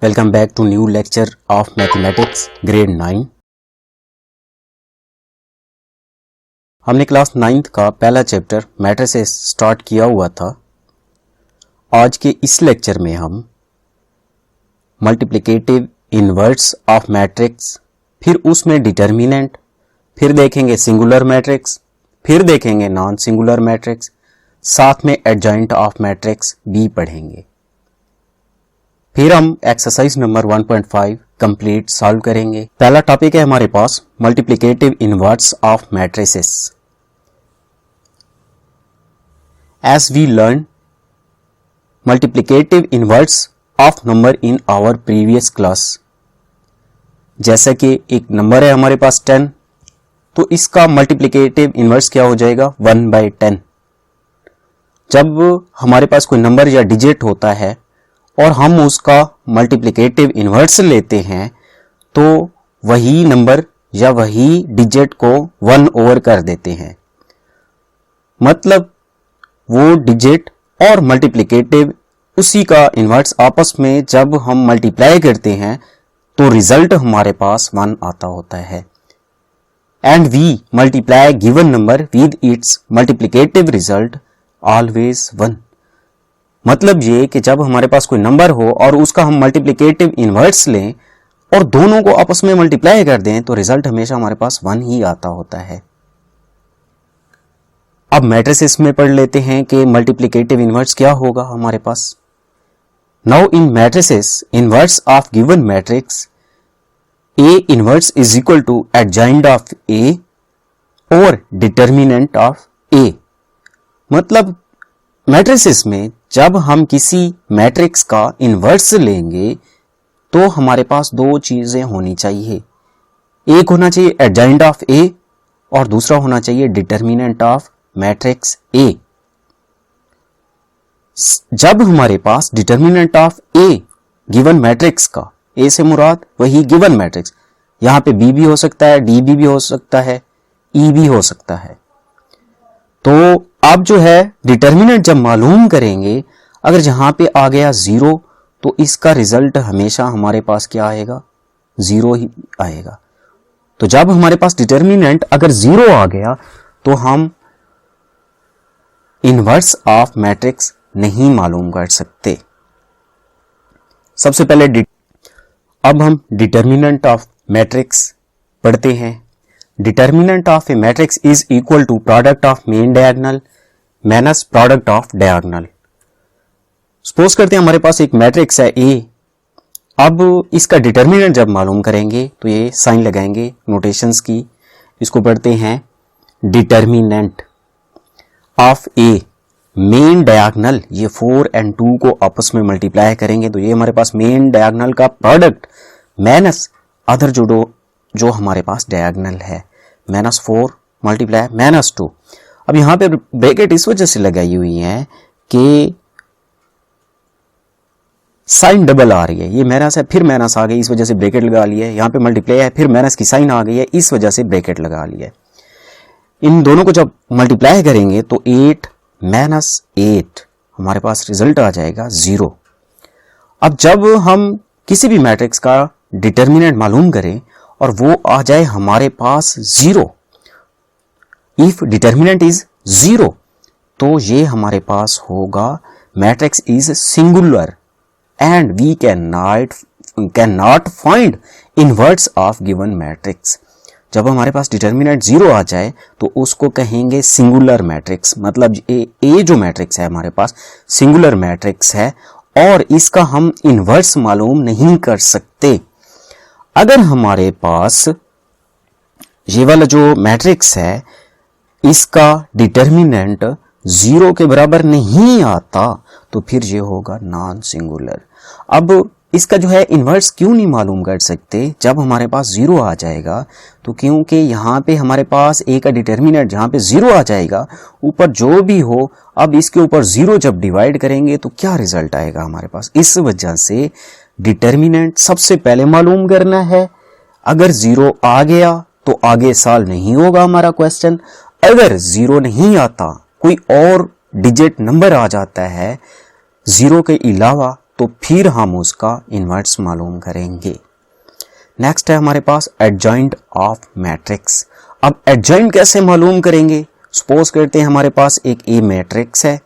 Welcome back to new lecture of mathematics grade 9। हमने class 9th का पहला chapter matrices start किया हुआ था। आज के इस लेक्चर में हम मल्टीप्लिकेटिव इनवर्ट्स ऑफ मैट्रिक्स, फिर उसमें डिटर्मिनेंट, फिर देखेंगे सिंगुलर मैट्रिक्स, फिर देखेंगे नॉन सिंगुलर मैट्रिक्स, साथ में एडजॉइंट ऑफ मैट्रिक्स भी पढ़ेंगे। फिर हम एक्सरसाइज नंबर 1.5 कंप्लीट सॉल्व करेंगे। पहला टॉपिक है हमारे पास multiplicative inverses of matrices. As we learn multiplicative inverses of number in our previous class, जैसा कि एक नंबर है हमारे पास 10, तो इसका मल्टीप्लिकेटिव इनवर्स क्या हो जाएगा 1/10। जब हमारे पास कोई नंबर या डिजिट होता है और हम उसका मल्टीप्लिकेटिव इनवर्स लेते हैं तो वही नंबर या वही डिजिट को 1 ओवर कर देते हैं। मतलब वो डिजिट और मल्टीप्लिकेटिव उसी का इनवर्स आपस में जब हम मल्टीप्लाई करते हैं तो रिजल्ट हमारे पास 1 आता होता है। And we multiply given number with its multiplicative result always 1। मतलब ये कि जब हमारे पास कोई नंबर हो और उसका हम मल्टीप्लिकेटिव इनवर्स लें और दोनों को आपस में मल्टीप्लाई कर दें तो रिजल्ट हमेशा हमारे पास 1 ही आता होता है। अब मैट्रिसेस में पढ़ लेते हैं कि मल्टीप्लिकेटिव इनवर्स क्या होगा हमारे पास। Now in matrices inverse of given matrix A inverse is equal to adjoint of A और डिटर्मिनेंट ऑफ ए। मतलब मैट्रिसेस में जब हम किसी मैट्रिक्स का इनवर्स लेंगे तो हमारे पास 2 चीजें होनी चाहिए। एक होना चाहिए एडजॉइंट ऑफ ए और दूसरा होना चाहिए डिटर्मिनेंट ऑफ मैट्रिक्स ए। जब हमारे पास determinant of A given matrix का, ए से मुराद वही गिवन मैट्रिक्स, यहां पे बी भी हो सकता है, डी भी हो सकता है, ई भी हो सकता है। तो अब जो है डिटर्मिनेंट जब मालूम करेंगे, अगर जहां पे आ गया 0 तो इसका रिजल्ट हमेशा हमारे पास क्या आएगा 0 ही आएगा। तो जब हमारे पास डिटर्मिनेंट अगर 0 आ गया तो हम इनवर्स ऑफ मैट्रिक्स नहीं मालूम कर सकते। सबसे पहले अब हम डिटर्मिनेंट ऑफ मैट्रिक्स पढ़ते हैं। Determinant of a matrix is equal to product of main diagonal minus product of diagonal. Suppose करते हैं हमारे पास एक मैट्रिक्स है ए। अब इसका डिटर्मिनेंट जब मालूम करेंगे तो ये साइन लगाएंगे नोटेशंस की, इसको पढ़ते हैं determinant of A main diagonal. ये 4 और 2 को आपस में मल्टीप्लाई करेंगे तो ये हमारे पास मेन डायगोनल का प्रोडक्ट माइनस अदर जो हमारे पास डायगोनल है, -4 मल्टीप्लाई -2। अब यहां पे ब्रैकेट इस वजह से लगाई हुई है कि साइन डबल आ रही है, ये माइनस है फिर माइनस आ गई, इस वजह से ब्रैकेट लगा लिया है। यहां पे मल्टीप्लाई है फिर माइनस की साइन आ गई है, इस वजह से ब्रैकेट लगा लिया है। इन दोनों को जब मल्टीप्लाई करेंगे तो 8 - 8 हमारे पास रिजल्ट आ जाएगा 0। अब जब हम किसी भी मैट्रिक्स का डिटर्मिनेंट मालूम करें और वो आ जाए हमारे पास 0, इफ डिटर्मिनेंट इज 0 तो ये हमारे पास होगा matrix is singular and we can not find inverts of given matrix. जब हमारे पास डिटर्मिनेंट 0 आ जाए तो उसको कहेंगे सिंगुलर मैट्रिक्स। मतलब ए जो मैट्रिक्स है हमारे पास सिंगुलर मैट्रिक्स है और इसका हम इनवर्स मालूम नहीं कर सकते। अगर हमारे पास ये वाला जो मैट्रिक्स है इसका डिटर्मिनेंट 0 के बराबर नहीं आता तो फिर ये होगा नॉन सिंगुलर। अब इसका जो है इनवर्स क्यों नहीं मालूम कर सकते जब हमारे पास 0 आ जाएगा, तो क्योंकि यहाँ पे हमारे पास ए का डिटर्मिनेंट जहाँ पे 0 आ जाएगा, ऊपर जो भी हो, अब इसके ऊपर 0 जब डिवाइड करेंगे तो क्या रिजल्ट आएगा हमारे पास। इस वजह से डिटर्मिनेंट सबसे पहले मालूम करना है। अगर 0 आ गया तो आगे सॉल्व नहीं होगा हमारा क्वेश्चन। अगर 0 नहीं आता, कोई और डिजिट नंबर आ जाता है 0 के अलावा, तो फिर हम उसका इन्वर्स मालूम करेंगे। नेक्स्ट है हमारे पास एडजॉइंट ऑफ मैट्रिक्स। अब एडजॉइंट कैसे मालूम करेंगे? सपोज करते हैं हमारे पास एक ए मैट्रिक्स है।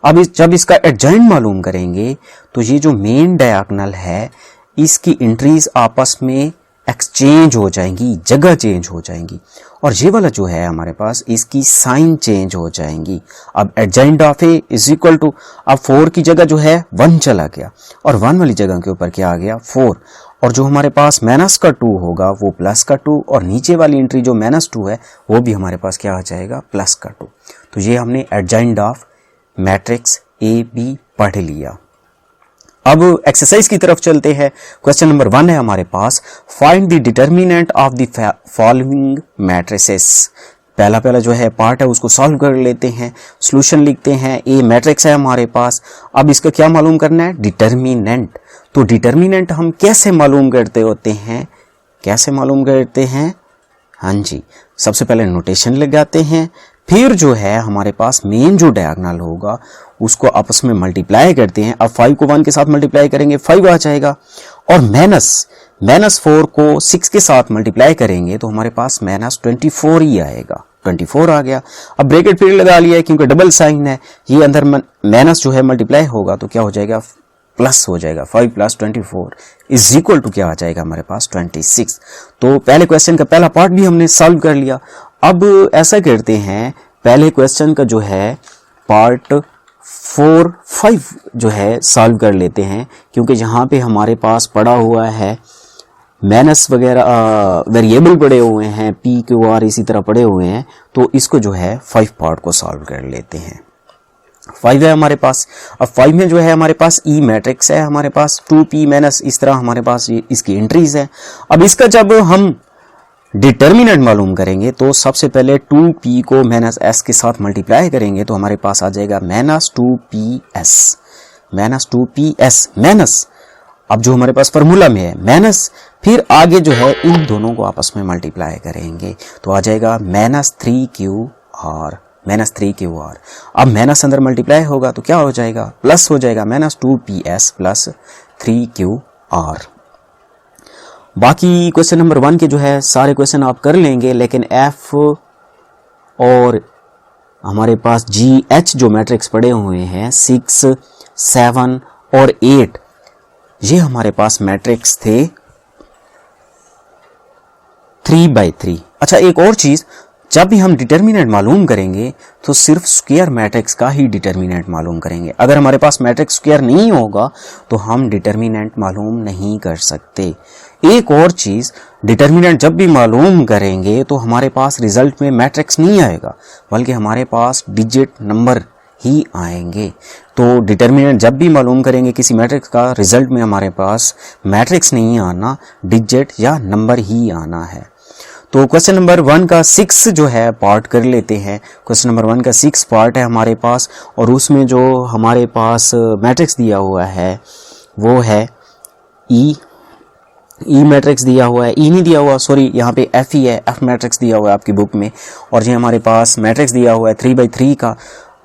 अब जब इसका एडजॉइंट मालूम करेंगे तो ये जो मेन डायगोनल है इसकी एंट्रीज आपस में एक्सचेंज हो जाएंगी, जगह चेंज हो जाएंगी, और ये वाला जो है हमारे पास इसकी साइन चेंज हो जाएंगी। अब adjoint of A is equal to, अब 4 की जगह जो है 1 चला गया और 1 वाली जगह के ऊपर क्या आ गया 4, और जो हमारे पास माइनस का 2 होगा वो प्लस का 2, और नीचे वाली एंट्री जो -2 है वो भी हमारे पास क्या आ जाएगा प्लस का 2। तो ये हमने adjoint of matrix A B पढ़ लिया। अब एक्सरसाइज की तरफ चलते हैं। क्वेश्चन नंबर 1 है हमारे पास, find the determinant of the following matrices. पहला जो है पार्ट है उसको सॉल्व कर लेते हैं, सॉल्यूशन लिखते हैं। ए मैट्रिक्स है हमारे पास, अब इसका क्या मालूम करना है? डिटर्मिनेंट। तो डिटर्मिनेंट हम कैसे मालूम करते होते हैं? कैसे मालूम करते हैं? हाँ जी, सबसे पहले नोटेशन लगाते हैं, फिर जो है हमारे पास मेन जो डायगोनल होगा उसको आपस में मल्टीप्लाई करते हैं। अब 5 को 1 के साथ मल्टीप्लाई करेंगे 5 आ जाएगा, और -4 को 6 के साथ मल्टीप्लाई करेंगे तो हमारे पास -24 ही आएगा, 24 आ गया। अब ब्रैकेट फिर लगा लिया है क्योंकि डबल साइन है, ये अंदर माइनस जो है मल्टीप्लाई होगा तो क्या हो जाएगा प्लस हो जाएगा। 5 + 24 इज इक्वल टू क्या आ जाएगा हमारे पास 26। तो पहले क्वेश्चन का पहला पार्ट भी हमने सॉल्व कर लिया। अब ऐसा करते हैं, पहले क्वेश्चन का जो है पार्ट 4, 5 जो है सॉल्व कर लेते हैं, क्योंकि यहाँ पे हमारे पास पड़ा हुआ है माइनस वगैरह वेरिएबल पड़े हुए हैं, पी क्यू आर इसी तरह पड़े हुए हैं, तो इसको जो है 5 पार्ट को सॉल्व कर लेते हैं। 5 है हमारे पास। अब 5 में जो है हमारे पास ई मैट्रिक्स है, हमारे पास 2p माइनस इस तरह हमारे पास इसकी एंट्रीज है। अब इसका जब हम डिटर्मिनेंट मालूम करेंगे तो सबसे पहले 2p को -s के साथ मल्टीप्लाई करेंगे तो हमारे पास आ जाएगा -2ps, माइनस अब जो हमारे पास फॉर्मूला में है माइनस, फिर आगे जो है इन दोनों को आपस में मल्टीप्लाई करेंगे तो आ जाएगा -3qr, -3qr। अब माइनस अंदर मल्टीप्लाई होगा तो क्या हो जाएगा प्लस हो जाएगा, -2ps + 3qr। बाकी क्वेश्चन नंबर 1 के जो है सारे क्वेश्चन आप कर लेंगे, लेकिन एफ और हमारे पास GH जो मैट्रिक्स पड़े हुए हैं 6, 7 और 8, ये हमारे पास मैट्रिक्स थे 3/3। अच्छा, एक और चीज, जब भी हम डिटर्मिनेंट मालूम करेंगे तो सिर्फ स्क्वायर मैट्रिक्स का ही डिटर्मिनेंट मालूम करेंगे। अगर हमारे पास मैट्रिक्स स्क्वायर नहीं होगा तो हम डिटर्मिनेंट मालूम नहीं कर सकते। एक और चीज, डिटर्मिनेंट जब भी मालूम करेंगे तो हमारे पास रिजल्ट में मैट्रिक्स नहीं आएगा, बल्कि हमारे पास डिजिट नंबर ही आएंगे। तो डिटर्मिनेंट जब भी मालूम करेंगे किसी मैट्रिक्स का, रिजल्ट में हमारे पास मैट्रिक्स नहीं आना, डिजिट या नंबर ही आना है। तो क्वेश्चन नंबर 1 का 6 जो है पार्ट कर लेते हैं। क्वेश्चन नंबर 1 का 6 पार्ट है हमारे पास, और उसमें जो हमारे पास मैट्रिक्स दिया हुआ है वो है ई मैट्रिक्स दिया हुआ है, ई नहीं दिया हुआ, सॉरी, यहाँ पे एफ ही है, एफ मैट्रिक्स दिया हुआ है आपकी बुक में। और ये हमारे पास मैट्रिक्स दिया हुआ है 3/3 का।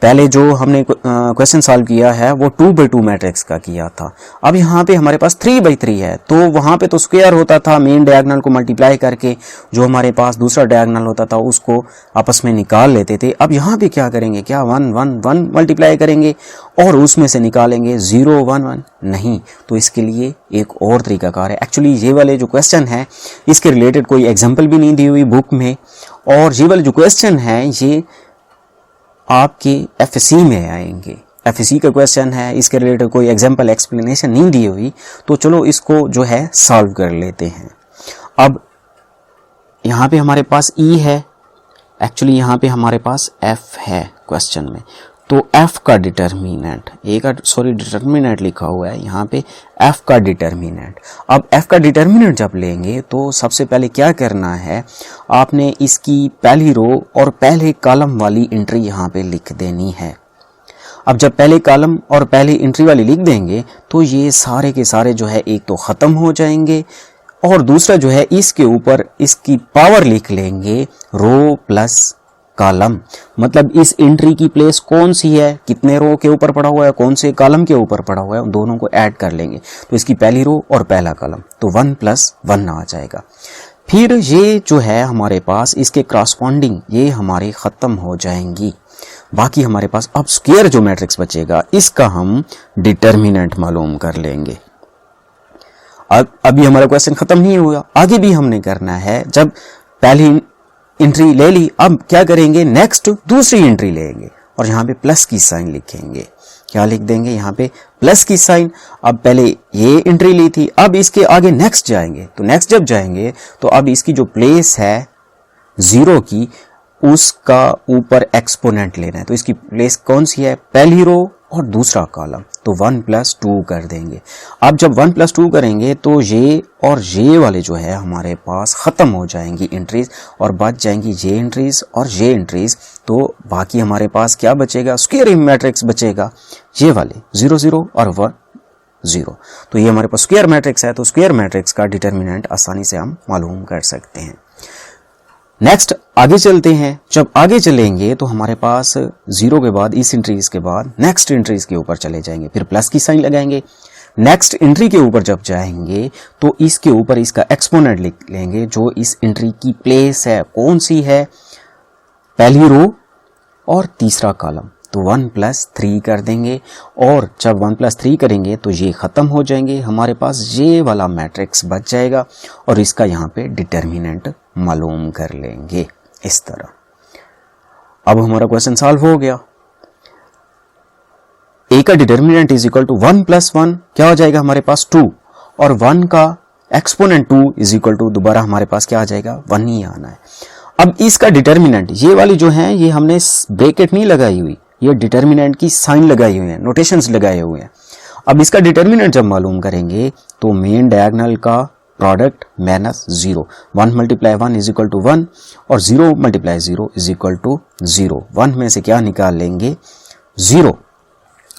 पहले जो हमने क्वेश्चन सॉल्व किया है वो 2/2 मैट्रिक्स का किया था। अब यहाँ पे हमारे पास 3/3 है, तो वहाँ पे तो स्क्वायर होता था, मेन डायगोनल को मल्टीप्लाई करके जो हमारे पास दूसरा डायगोनल होता था उसको आपस में निकाल लेते थे। अब यहाँ पे क्या करेंगे, क्या 1 1 1 मल्टीप्लाई करेंगे और उसमें से निकालेंगे 0 1 1? नहीं, तो इसके लिए एक और तरीकाकार है। एक्चुअली ये वाले जो क्वेश्चन है इसके रिलेटेड कोई एग्जाम्पल भी नहीं दी हुई बुक में, और ये वाले जो क्वेश्चन है ये आपके एफएससी में आएंगे। एफएससी का क्वेश्चन है, इसके रिलेटेड कोई एग्जाम्पल एक्सप्लेनेशन नहीं दी हुई, तो चलो इसको जो है सॉल्व कर लेते हैं। अब यहाँ पे हमारे पास ई है, एक्चुअली यहाँ पे हमारे पास एफ है क्वेश्चन में, तो एफ का डिटर्मिनेंट, ए का सॉरी डिटर्मिनेंट लिखा हुआ है यहाँ पे, एफ का डिटर्मिनेंट। अब एफ का डिटर्मिनेंट जब लेंगे तो सबसे पहले क्या करना है, आपने इसकी पहली रो और पहले कॉलम वाली एंट्री यहाँ पे लिख देनी है। अब जब पहले कॉलम और पहली एंट्री वाली लिख देंगे तो ये सारे के सारे जो है एक तो ख़त्म हो जाएंगे, और दूसरा जो है इसके ऊपर इसकी पावर लिख लेंगे रो प्लस कॉलम, मतलब इस एंट्री की प्लेस कौन सी है, कितने रो के ऊपर पड़ा हुआ है, कौन से कॉलम के ऊपर पड़ा हुआ है, उन दोनों को ऐड कर लेंगे तो इसकी पहली रो और पहला कॉलम, तो 1 + 1 आ जाएगा। फिर ये जो है हमारे पास इसके करस्पॉन्डिंग ये हमारी खत्म हो जाएंगी। बाकी हमारे पास अब स्क्वायर जो मैट्रिक्स बचेगा इसका हम डिटर्मिनेंट मालूम कर लेंगे। अब अभी हमारा क्वेश्चन खत्म नहीं हुआ, आगे भी हमने करना है। जब पहली एंट्री ले ली, अब क्या करेंगे, नेक्स्ट दूसरी एंट्री लेंगे और यहाँ पे प्लस की साइन लिखेंगे। क्या लिख देंगे, यहाँ पे प्लस की साइन। अब पहले ये एंट्री ली थी, अब इसके आगे नेक्स्ट जाएंगे, तो नेक्स्ट जब जाएंगे तो अब इसकी जो प्लेस है 0 की उसका ऊपर एक्सपोनेंट लेना है, तो इसकी प्लेस कौन सी है, पहली रो और दूसरा कॉलम, तो 1 + 2 कर देंगे। अब जब 1 + 2 करेंगे तो ये और ये वाले जो है हमारे पास खत्म हो जाएंगी एंट्रीज और बच जाएंगी ये एंट्रीज और ये एंट्रीज। तो बाकी हमारे पास क्या बचेगा, स्क्वायर मैट्रिक्स बचेगा, ये वाले 0 0 और 1 0। तो ये हमारे पास स्क्वायर मैट्रिक्स है, तो स्क्वायर मैट्रिक्स का डिटर्मिनेंट आसानी से हम मालूम कर सकते हैं। नेक्स्ट आगे चलते हैं। जब आगे चलेंगे तो हमारे पास 0 के बाद इस एंट्रीज के बाद नेक्स्ट एंट्रीज के ऊपर चले जाएंगे, फिर प्लस की साइन लगाएंगे। नेक्स्ट एंट्री के ऊपर जब जाएंगे तो इसके ऊपर इसका एक्सपोनेंट लिख लेंगे, जो इस एंट्री की प्लेस है कौन सी है, पहली रो और तीसरा कॉलम, तो 1 + 3 कर देंगे। और जब 1 + 3 करेंगे तो ये खत्म हो जाएंगे, हमारे पास ये वाला मैट्रिक्स बच जाएगा और इसका यहाँ पे डिटर्मिनेंट मालूम कर लेंगे इस तरह। अब हमारा क्वेश्चन सॉल्व हो गया। ए का डिटर्मिनेंट = 1 + 1 क्या हो जाएगा हमारे पास 2, और 1 का एक्सपोनेंट 2 दोबारा हमारे पास क्या आ जाएगा 1 ही आना है। अब इसका डिटर्मिनेंट ये वाली जो है ये हमने ब्रैकेट नहीं लगाई हुई, ये डिटर्मिनेंट की साइन लगाई हुई है, नोटेशंस लगाए हुए हैं। अब इसका डिटर्मिनेंट जब मालूम करेंगे तो मेन डायगोनल का प्रोडक्ट -0, 1 × 1 = 1 और 0 × 0 = 0। 1 में से क्या निकाल लेंगे 0,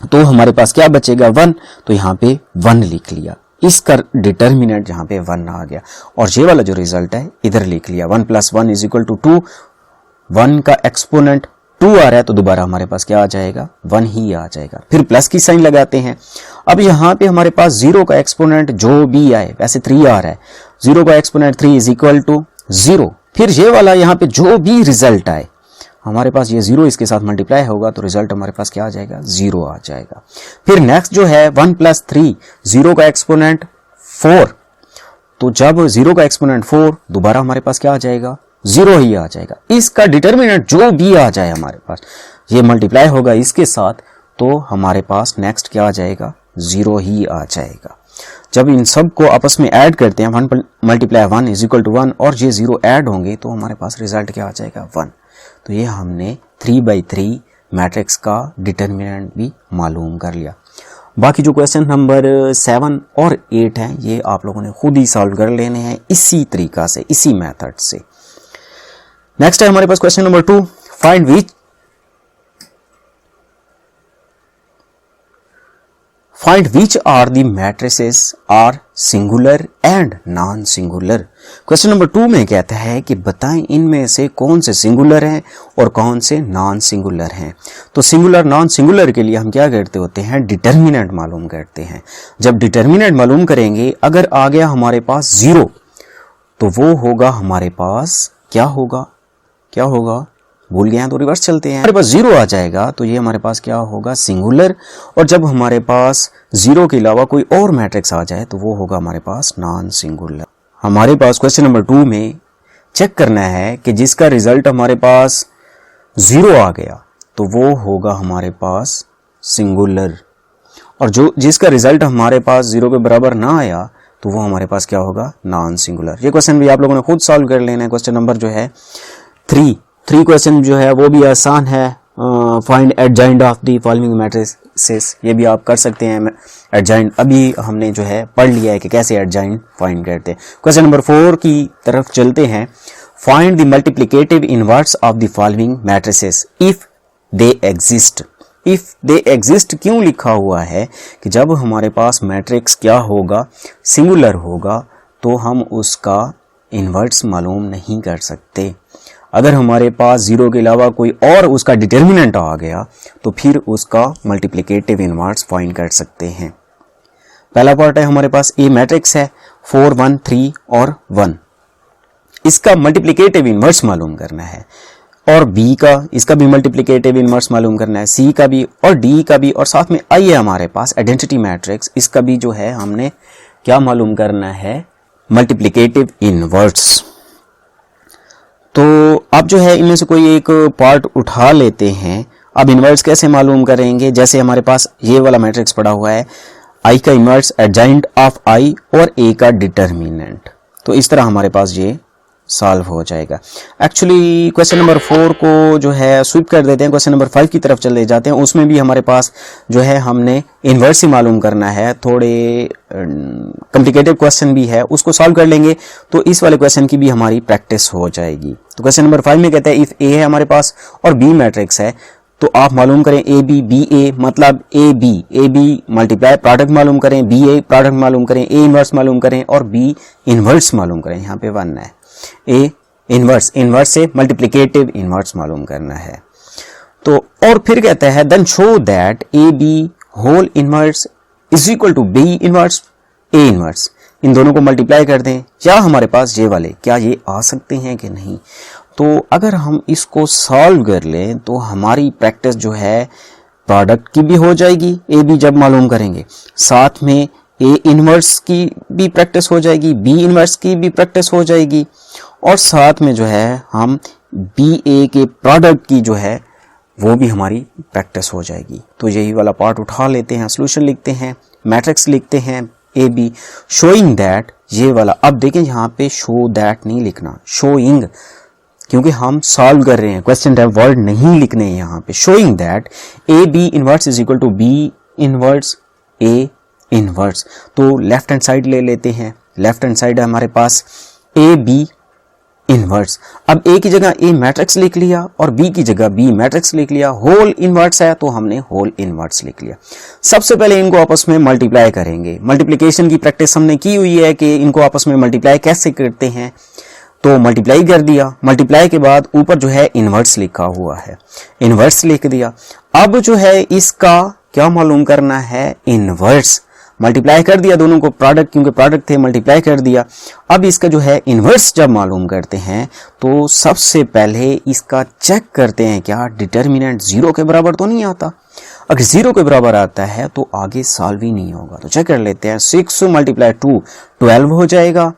तो हमारे पास क्या बचेगा 1, तो यहाँ पे 1 लिख लिया, इसका डिटर्मिनेंट यहाँ पे 1 आ गया और ये वाला जो रिजल्ट है इधर लिख लिया। 1 + 1 = 2, 1 का एक्सपोनेंट 2 आ रहा है तो दोबारा हमारे पास क्या आ जाएगा 1 ही आ जाएगा। फिर प्लस की साइन लगाते हैं। अब यहाँ पे हमारे पास 0 का एक्सपोनेंट जो भी आए, वैसे 3 आ रहा है, 0 का एक्सपोनेंट 3 = 0। फिर ये वाला यहाँ पे जो भी रिजल्ट आए हमारे पास ये 0 इसके साथ मल्टीप्लाई होगा तो रिजल्ट हमारे पास क्या आ जाएगा 0 आ जाएगा। फिर नेक्स्ट जो है 1 + 3, 0 का एक्सपोनेंट 4, तो जब 0 का एक्सपोनेंट 4 दोबारा हमारे पास क्या आ जाएगा 0 ही आ जाएगा। इसका डिटर्मिनेंट जो भी आ जाए हमारे पास ये मल्टीप्लाई होगा इसके साथ, तो हमारे पास नेक्स्ट क्या आ जाएगा 0 ही आ जाएगा। जब इन सब को आपस में ऐड करते हैं 1 × 1 = 1 और ये 0 ऐड होंगे तो हमारे पास रिजल्ट क्या आ जाएगा 1। तो ये हमने 3/3 मैट्रिक्स का डिटर्मिनेंट भी मालूम कर लिया। बाकी जो क्वेश्चन नंबर 7 और 8 हैं ये आप लोगों ने खुद ही सॉल्व कर लेने हैं इसी तरीका से, इसी मेथड से। नेक्स्ट है हमारे पास question number 2, find which are the matrices are singular and non singular. Question number 2 में कहता है कि बताएं इनमें से कौन से सिंगुलर हैं और कौन से नॉन सिंगुलर हैं। तो सिंगुलर नॉन सिंगुलर के लिए हम क्या करते होते हैं, डिटर्मिनेंट मालूम करते हैं। जब डिटर्मिनेंट मालूम करेंगे अगर आ गया हमारे पास 0 तो वो होगा हमारे पास क्या होगा भूल गए हैं तो रिवर्स चलते हैं। हमारे पास 0 आ जाएगा तो ये हमारे पास क्या होगा सिंगुलर, और जब हमारे पास 0 के अलावा कोई और मैट्रिक्स आ जाए तो वो होगा हमारे पास नॉन सिंगुलर। हमारे पास क्वेश्चन नंबर 2 में चेक करना है कि जिसका रिजल्ट हमारे पास 0 आ गया तो वो होगा हमारे पास सिंगुलर, और जो जिसका रिजल्ट हमारे पास 0 के बराबर ना आया तो वो हमारे पास क्या होगा नॉन सिंगुलर। ये क्वेश्चन भी आप लोगों ने खुद सॉल्व कर लेना है। क्वेश्चन नंबर जो है 3 क्वेश्चन जो है वो भी आसान है। Find adjoint of the following matrices, ये भी आप कर सकते हैं। एडजॉइंट अभी हमने जो है पढ़ लिया है कि कैसे एडजॉइंट फाइंड करते हैं। क्वेश्चन नंबर 4 की तरफ चलते हैं। Find the multiplicative inverse of the following matrices if they exist. If they exist क्यों लिखा हुआ है कि जब हमारे पास मैट्रिक्स क्या होगा सिंगुलर होगा तो हम उसका इनवर्स मालूम नहीं कर सकते। अगर हमारे पास 0 के अलावा कोई और उसका डिटर्मिनेंट आ गया तो फिर उसका मल्टीप्लिकेटिव इनवर्स फाइंड कर सकते हैं। पहला पार्ट है हमारे पास ए मैट्रिक्स है 4 1 3 और 1, इसका मल्टीप्लिकेटिव इनवर्स मालूम करना है, और बी का इसका भी मल्टीप्लिकेटिव इनवर्स मालूम करना है, सी का भी और डी का भी, और साथ में आई है हमारे पास आइडेंटिटी मैट्रिक्स, इसका भी जो है हमने क्या मालूम करना है, मल्टीप्लिकेटिव इनवर्स। तो अब जो है इनमें से कोई एक पार्ट उठा लेते हैं। अब इनवर्स कैसे मालूम करेंगे, जैसे हमारे पास ये वाला मैट्रिक्स पड़ा हुआ है आई का इनवर्स एडजॉइंट ऑफ आई और ए का डिटर्मिनेंट, तो इस तरह हमारे पास ये सॉल्व हो जाएगा। एक्चुअली क्वेश्चन नंबर 4 को जो है स्विप कर देते हैं, क्वेश्चन नंबर 5 की तरफ चले जाते हैं। उसमें भी हमारे पास जो है हमने इनवर्स ही मालूम करना है, थोड़े कॉम्प्लिकेटेड क्वेश्चन भी है, उसको सॉल्व कर लेंगे तो इस वाले क्वेश्चन की भी हमारी प्रैक्टिस हो जाएगी। तो क्वेश्चन नंबर 5 में कहते हैं इफ ए है हमारे पास और बी मैट्रिक्स है, तो आप मालूम करें ए बी बी ए, मतलब ए बी मल्टीप्लाई प्रोडक्ट मालूम करें, बी ए प्रोडक्ट मालूम करें, ए इनवर्स मालूम करें और बी इनवर्स मालूम करें। यहाँ पे 1 है, ए इनवर्स से मल्टीप्लिकेटिव इनवर्स मालूम करना है। तो और फिर कहता है then show that A B whole inverse is equal to B inverse A inverse, इन दोनों को मल्टीप्लाई कर दें। क्या हमारे पास ये वाले क्या ये आ सकते हैं कि नहीं, तो अगर हम इसको सॉल्व कर लें तो हमारी प्रैक्टिस जो है प्रोडक्ट की भी हो जाएगी, ए बी जब मालूम करेंगे, साथ में ए इनवर्स की भी प्रैक्टिस हो जाएगी, बी इनवर्स की भी प्रैक्टिस हो जाएगी, और साथ में जो है हम बी ए के प्रोडक्ट की जो है वो भी हमारी प्रैक्टिस हो जाएगी। तो यही वाला पार्ट उठा लेते हैं, सॉल्यूशन लिखते हैं, मैट्रिक्स लिखते हैं ए बी शोइंग दैट, ये वाला अब देखें यहाँ पे शो दैट नहीं लिखना, शोइंग, क्योंकि हम सॉल्व कर रहे हैं, क्वेश्चन टाइप वर्ड नहीं लिखने हैं यहाँ पे। Showing that A B inverse is equal to B inverse A inverse, तो लेफ्ट हैंड साइड ले लेते हैं, लेफ्ट हैंड साइड है हमारे पास ए बी इनवर्स। अब ए की जगह ए मैट्रिक्स लिख लिया और बी की जगह बी मैट्रिक्स लिख लिया, होल इनवर्स है तो हमने होल इनवर्स लिख लिया। सबसे पहले इनको आपस में मल्टीप्लाई करेंगे, मल्टीप्लिकेशन की प्रैक्टिस हमने की हुई है कि इनको आपस में मल्टीप्लाई कैसे करते हैं, तो मल्टीप्लाई कर दिया, मल्टीप्लाई के बाद ऊपर जो है इनवर्स लिखा हुआ है, इनवर्स लिख दिया। अब जो है इसका क्या मालूम करना है, इनवर्स, मल्टीप्लाई कर दिया दोनों को, प्रोडक्ट क्योंकि प्रोडक्ट थे मल्टीप्लाई कर दिया। अब इसका जो है इनवर्स जब मालूम करते हैं तो सबसे पहले इसका चेक करते हैं क्या डिटर्मिनेंट 0 के बराबर तो नहीं आता, अगर 0 के बराबर आता है तो आगे सॉल्व ही नहीं होगा। तो चेक कर लेते हैं, 6 मल्टीप्लाई 2 12 हो जाएगा,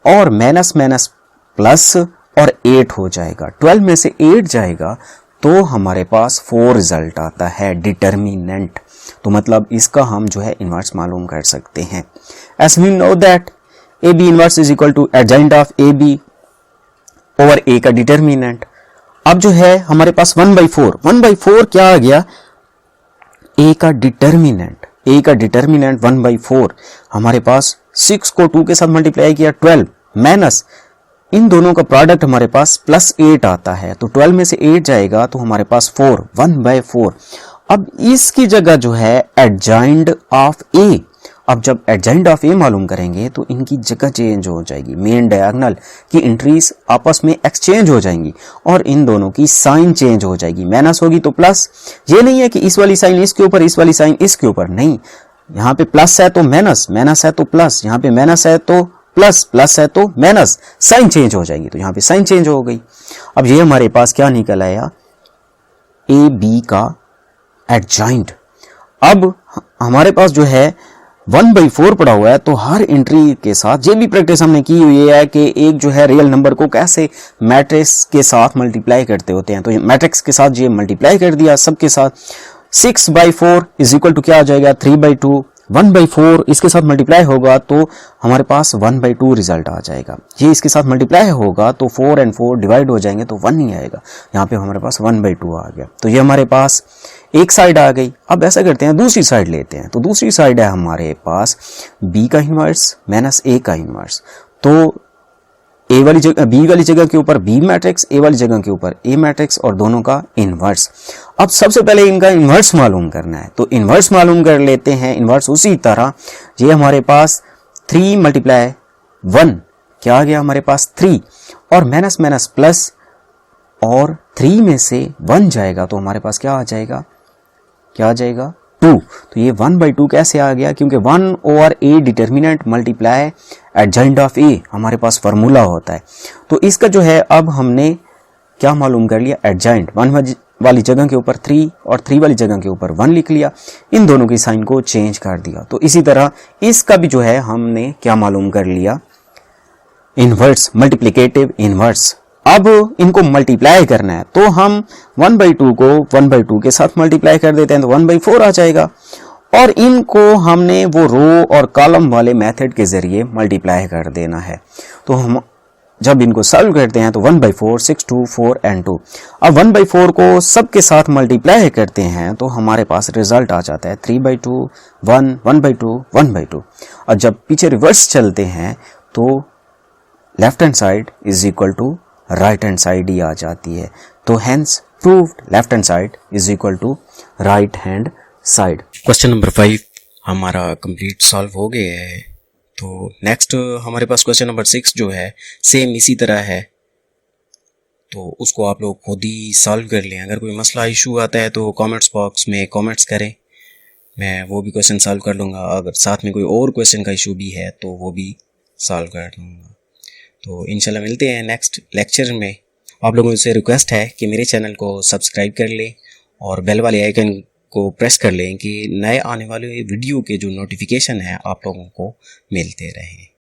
और माइनस माइनस प्लस और 8 हो जाएगा, 12 में से 8 जाएगा तो हमारे पास 4 रिजल्ट आता है डिटर्मिनेंट। तो मतलब इसका हम जो है इनवर्स मालूम कर सकते हैं। As we know that A B inverse is equal to adjoint of A B over A का डिटर्मिनेंट। अब जो है हमारे पास 1/4 क्या आ गया, ए का डिटर्मिनेंट, ए का डिटर्मिनेंट 1/4 हमारे पास 6 को 2 के साथ मल्टीप्लाई किया 12 माइनस इन दोनों का प्रोडक्ट हमारे पास प्लस 8 आता है, तो 12 में से 8 जाएगा तो हमारे पास 4 1/4। अब इसकी जगह जो है एडजॉइंट ऑफ ए, अब जब एडजॉइंट ऑफ ए मालूम करेंगे तो इनकी जगह चेंज हो जाएगी, मेन डायगोनल की एंट्रीज आपस में एक्सचेंज हो जाएंगी और इन दोनों की साइन चेंज हो जाएगी, माइनस होगी तो प्लस। ये नहीं है कि इस वाली साइन इसके ऊपर इस वाली साइन इसके ऊपर, नहीं, यहाँ पे प्लस है तो माइनस, माइनस है तो प्लस, यहाँ पे माइनस है तो प्लस, प्लस है तो माइनस, साइन चेंज हो जाएगी, तो यहाँ पे साइन चेंज हो गई। अब ये हमारे पास क्या निकल आया, ए बी का एडजॉइंट। अब हमारे पास जो है 1/4 पड़ा हुआ है, तो हर एंट्री के साथ ये भी प्रैक्टिस हमने की हुई है कि एक जो है रियल नंबर को कैसे मैट्रिक्स के साथ मल्टीप्लाई करते होते हैं, तो मैट्रिक्स के साथ ये मल्टीप्लाई कर दिया सबके साथ। 6/4 इज इक्वल टू क्या आ जाएगा 3/2, 1/4 इसके साथ मल्टीप्लाई होगा तो हमारे पास 1/2 रिजल्ट आ जाएगा। ये इसके साथ मल्टीप्लाई होगा तो 4 और 4 डिवाइड हो जाएंगे तो 1 ही आएगा, यहाँ पे हमारे पास 1/2 आ गया। तो ये हमारे पास एक साइड आ गई। अब ऐसा करते हैं दूसरी साइड लेते हैं, तो दूसरी साइड है हमारे पास बी का इनवर्स माइनस ए का इनवर्स, तो ए वाली जगह बी वाली जगह के ऊपर बी मैट्रिक्स, ए वाली जगह के ऊपर ए मैट्रिक्स और दोनों का इनवर्स। अब सबसे पहले इनका इनवर्स मालूम करना है, तो इनवर्स मालूम कर लेते हैं। इनवर्स उसी तरह ये हमारे पास 3 × 1 क्या आ गया हमारे पास 3 और माइनस माइनस प्लस और 3 में से 1 जाएगा तो हमारे पास क्या आ जाएगा, 2। तो ये 1/2 कैसे आ गया, क्योंकि 1/a determinant multiply adjoint of A हमारे पास फार्मूला होता है। तो इसका जो है अब हमने क्या मालूम कर लिया, एडजॉइंट 1 वाली जगह के ऊपर 3 और 3 वाली जगह के ऊपर 1 लिख लिया, इन दोनों की साइन को चेंज कर दिया। तो इसी तरह इसका भी जो है हमने क्या मालूम कर लिया, इनवर्स, मल्टीप्लिकेटिव इनवर्स। अब इनको मल्टीप्लाई करना है तो हम 1/2 को 1/2 के साथ मल्टीप्लाई कर देते हैं तो 1/4 आ जाएगा, और इनको हमने वो रो और कॉलम वाले मेथड के जरिए मल्टीप्लाई कर देना है। तो हम जब इनको सॉल्व करते हैं तो 1/4, 6, 2, 4 and 2। अब 1/4 को सबके साथ मल्टीप्लाई करते हैं तो हमारे पास रिजल्ट आ जाता है 3/2, 1, 1/2, 1/2। और जब पीछे रिवर्स चलते हैं तो left hand side is equal to right hand side ही आ जाती है। तो hence proved left hand side is equal to right hand side. Question number 5 हमारा कंप्लीट सॉल्व हो गया है। तो नेक्स्ट हमारे पास क्वेश्चन नंबर 6 जो है सेम इसी तरह है, तो उसको आप लोग खुद ही सॉल्व कर लें। अगर कोई मसला इशू आता है तो कमेंट्स बॉक्स में कमेंट्स करें, मैं वो भी क्वेश्चन सॉल्व कर लूँगा। अगर साथ में कोई और क्वेश्चन का इशू भी है तो वो भी सॉल्व कर दूँगा। तो इंशाल्लाह मिलते हैं नेक्स्ट लेक्चर में। आप लोगों से रिक्वेस्ट है कि मेरे चैनल को सब्सक्राइब कर लें और बेल वाले आइकन को प्रेस कर लें कि नए आने वाले वीडियो के जो नोटिफिकेशन है आप लोगों को मिलते रहें।